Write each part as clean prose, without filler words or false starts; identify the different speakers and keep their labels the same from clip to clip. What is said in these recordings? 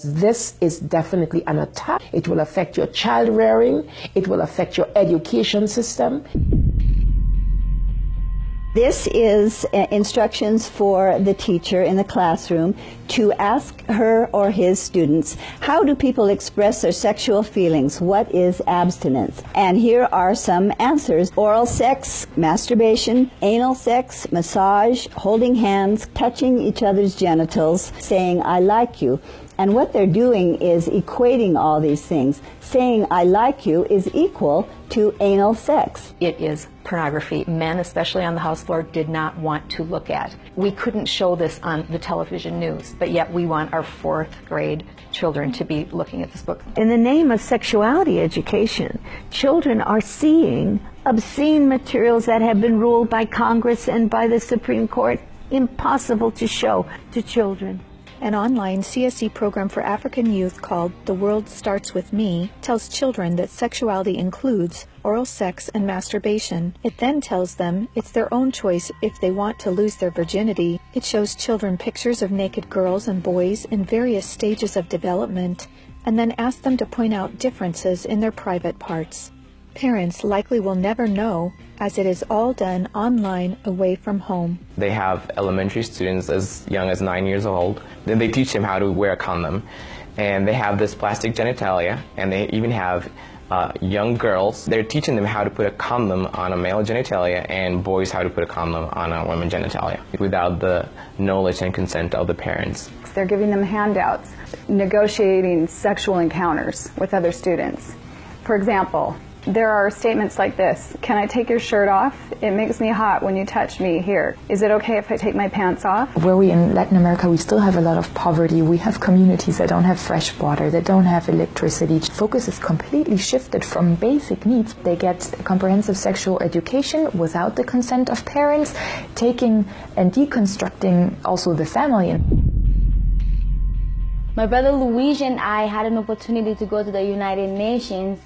Speaker 1: This is definitely an attack. It will affect your child rearing. It will affect your education system.
Speaker 2: This is instructions for the teacher in the classroom to ask her or his students, how do people express their sexual feelings? What is abstinence? And here are some answers. Oral sex, masturbation, anal sex, massage, holding hands, touching each other's genitals, saying, I like you. And what they're doing is equating all these things. Saying, I like you is equal to anal sex.
Speaker 3: It is pornography men, especially on the House floor, did not want to look at. We couldn't show this on the television news, but yet we want our 4th grade children to be looking at this book.
Speaker 4: In the name of sexuality education, children are seeing obscene materials that have been ruled by Congress and by the Supreme Court impossible to show to children.
Speaker 5: An online CSE program for African youth called The World Starts With Me tells children that sexuality includes oral sex and masturbation. It then tells them it's their own choice if they want to lose their virginity. It shows children pictures of naked girls and boys in various stages of development, and then asks them to point out differences in their private parts. Parents likely will never know, as it is all done online away from home.
Speaker 6: They have elementary students as young as 9 years old. Then they teach them how to wear a condom. And they have this plastic genitalia, and they even have young girls. They're teaching them how to put a condom on a male genitalia and boys how to put a condom on a woman's genitalia without the knowledge and consent of the parents.
Speaker 7: They're giving them handouts, negotiating sexual encounters with other students. For example, there are statements like this: can I take your shirt off? It makes me hot when you touch me here. Is it okay if I take my pants off?
Speaker 8: Where we in Latin America, we still have a lot of poverty. We have communities that don't have fresh water, that don't have electricity. Focus is completely shifted from basic needs. They get comprehensive sexual education without the consent of parents, taking and deconstructing also the family.
Speaker 9: My brother Luigi and I had an opportunity to go to the United Nations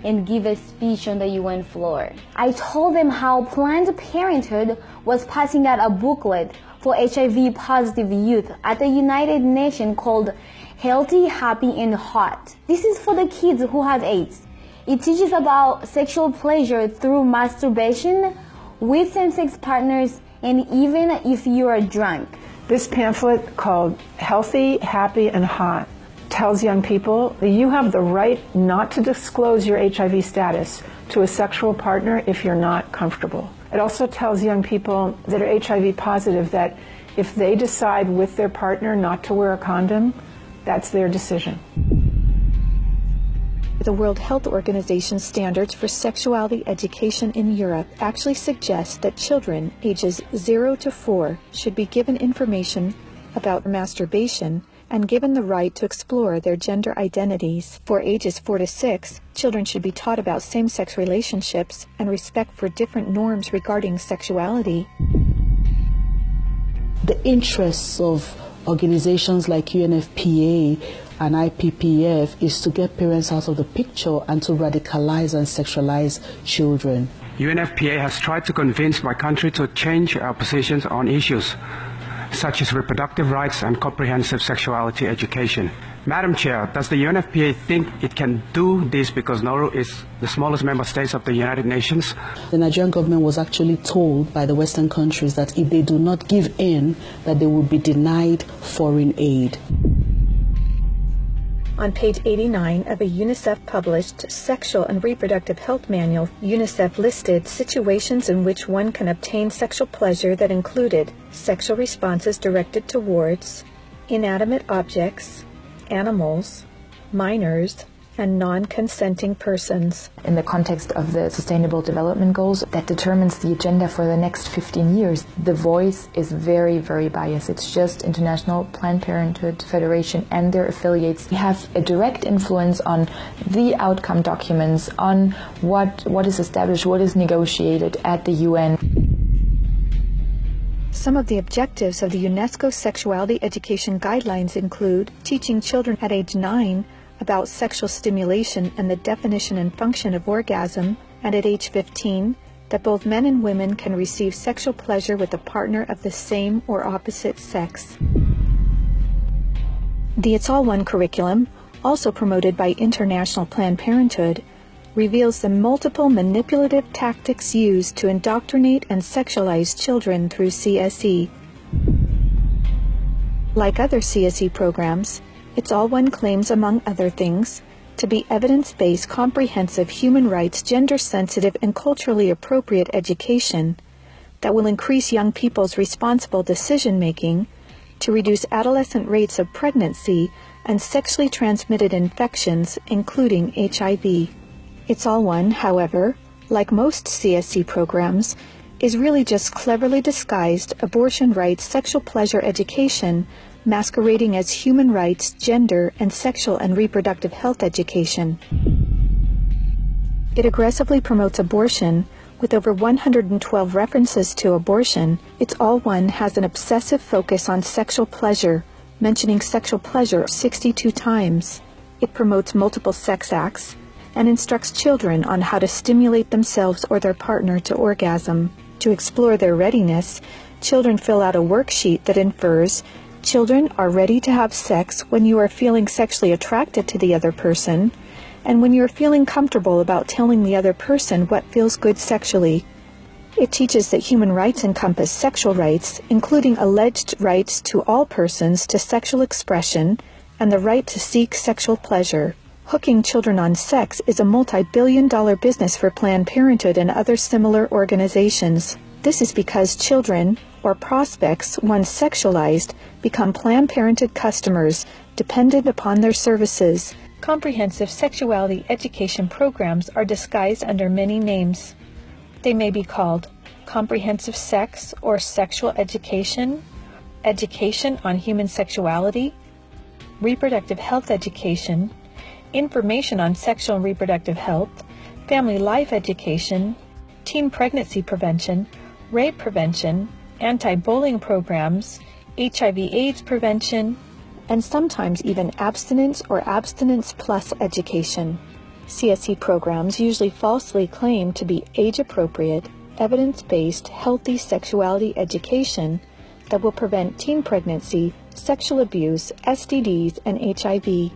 Speaker 9: and give a speech on the UN floor. I told them how Planned Parenthood was passing out a booklet for HIV positive youth at the United Nations called Healthy, Happy and Hot. This is for the kids who have AIDS. It teaches about sexual pleasure through masturbation with same-sex partners and even if you are drunk.
Speaker 10: This pamphlet called Healthy, Happy and Hot tells young people that you have the right not to disclose your HIV status to a sexual partner if you're not comfortable. It also tells young people that are HIV positive that if they decide with their partner not to wear a condom, that's their decision.
Speaker 5: The World Health Organization standards for sexuality education in Europe actually suggest that children ages 0 to 4 should be given information about masturbation and given the right to explore their gender identities. For ages 4 to 6, children should be taught about same-sex relationships and respect for different norms regarding sexuality.
Speaker 11: The interests of organizations like UNFPA and IPPF is to get parents out of the picture and to radicalize and sexualize children.
Speaker 12: UNFPA has tried to convince my country to change our positions on issues such as reproductive rights and comprehensive sexuality education. Madam Chair, does the UNFPA think it can do this because Nauru is the smallest member state of the United Nations?
Speaker 11: The Nigerian government was actually told by the Western countries that if they do not give in, that they will be denied foreign aid.
Speaker 5: On page 89 of a UNICEF-published Sexual and Reproductive Health Manual, UNICEF listed situations in which one can obtain sexual pleasure that included sexual responses directed towards inanimate objects, animals, minors, and non-consenting persons.
Speaker 8: In the context of the Sustainable Development Goals that determines the agenda for the next 15 years, the voice is very, very biased. It's just International Planned Parenthood Federation and their affiliates. They have a direct influence on the outcome documents, on what is established, what is negotiated at the UN.
Speaker 5: Some of the objectives of the UNESCO Sexuality Education Guidelines include teaching children at age 9 about sexual stimulation and the definition and function of orgasm, and at age 15, that both men and women can receive sexual pleasure with a partner of the same or opposite sex. The It's All One curriculum, also promoted by International Planned Parenthood, reveals the multiple manipulative tactics used to indoctrinate and sexualize children through CSE. Like other CSE programs, It's All One claims, among other things, to be evidence-based, comprehensive, human rights, gender-sensitive, and culturally appropriate education that will increase young people's responsible decision-making, to reduce adolescent rates of pregnancy and sexually transmitted infections, including HIV. It's All One, however, like most CSE programs, is really just cleverly disguised abortion rights, sexual pleasure education, masquerading as human rights, gender, and sexual and reproductive health education. It aggressively promotes abortion. With over 112 references to abortion, It's All One has an obsessive focus on sexual pleasure, mentioning sexual pleasure 62 times. It promotes multiple sex acts and instructs children on how to stimulate themselves or their partner to orgasm. To explore their readiness, children fill out a worksheet that infers children are ready to have sex when you are feeling sexually attracted to the other person, and when you're feeling comfortable about telling the other person what feels good sexually. It teaches that human rights encompass sexual rights, including alleged rights to all persons to sexual expression and the right to seek sexual pleasure. Hooking children on sex is a multi-billion-dollar business for Planned Parenthood and other similar organizations. This is because children, or prospects, once sexualized, become Planned Parenthood customers, dependent upon their services. Comprehensive sexuality education programs are disguised under many names. They may be called comprehensive sex or sexual education, education on human sexuality, reproductive health education, information on sexual and reproductive health, family life education, teen pregnancy prevention, rape prevention, anti-bullying programs, HIV/AIDS prevention, and sometimes even abstinence or abstinence plus education. CSE programs usually falsely claim to be age-appropriate, evidence-based, healthy sexuality education that will prevent teen pregnancy, sexual abuse, STDs, and HIV.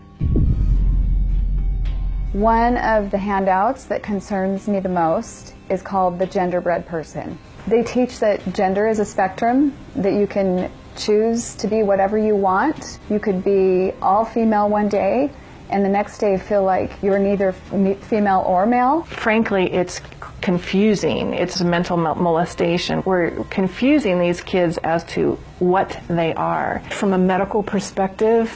Speaker 7: One of the handouts that concerns me the most is called the Genderbread Person. They teach that gender is a spectrum, that you can choose to be whatever you want. You could be all female one day and the next day feel like you're neither female or male.
Speaker 10: Frankly, it's confusing. It's mental molestation. We're confusing these kids as to what they are. From a medical perspective,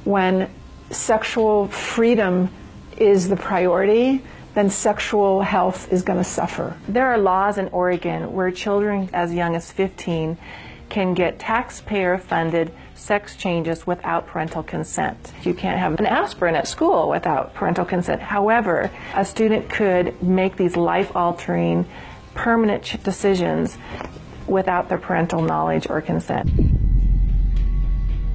Speaker 10: when sexual freedom is the priority, then sexual health is going to suffer. There are laws in Oregon where children as young as 15 can get taxpayer-funded sex changes without parental consent. You can't have an aspirin at school without parental consent. However, a student could make these life-altering, permanent decisions without their parental knowledge or consent.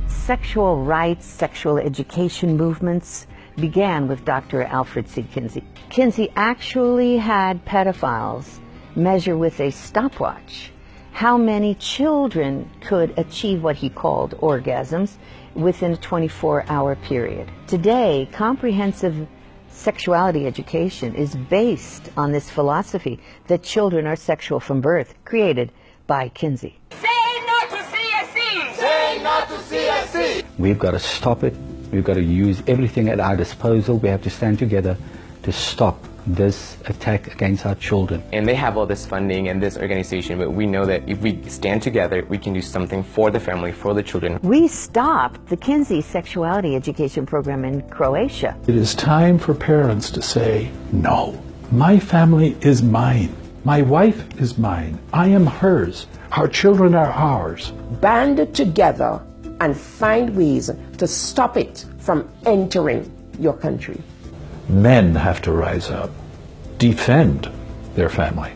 Speaker 4: Sexual rights, sexual education movements began with Dr. Alfred C. Kinsey. Kinsey actually had pedophiles measure with a stopwatch how many children could achieve what he called orgasms within a 24-hour period. Today, comprehensive sexuality education is based on this philosophy that children are sexual from birth, created by Kinsey.
Speaker 13: Say no to CSE! Say no to CSE!
Speaker 14: We've got to stop it. We've got to use everything at our disposal. We have to stand together to stop this attack against our children.
Speaker 6: And they have all this funding and this organization, but we know that if we stand together, we can do something for the family, for the children.
Speaker 4: We stopped the Kinsey sexuality education program in Croatia.
Speaker 15: It is time for parents to say, no, my family is mine. My wife is mine. I am hers. Our children are ours.
Speaker 1: Band together and find ways to stop it from entering your country.
Speaker 15: Men have to rise up, defend their family.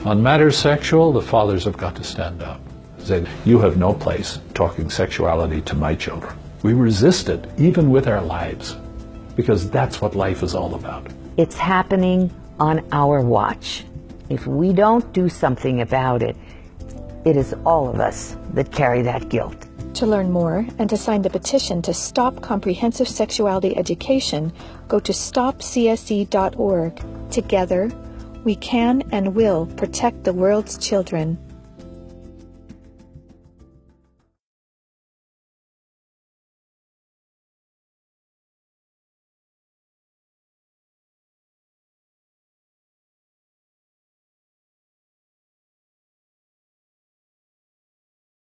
Speaker 15: On matters sexual, the fathers have got to stand up. Say, you have no place talking sexuality to my children. We resist it, even with our lives, because that's what life is all about.
Speaker 4: It's happening on our watch. If we don't do something about it, it is all of us that carry that guilt.
Speaker 5: To learn more and to sign the petition to stop comprehensive sexuality education, go to stopcsc.org. Together, we can and will protect the world's children.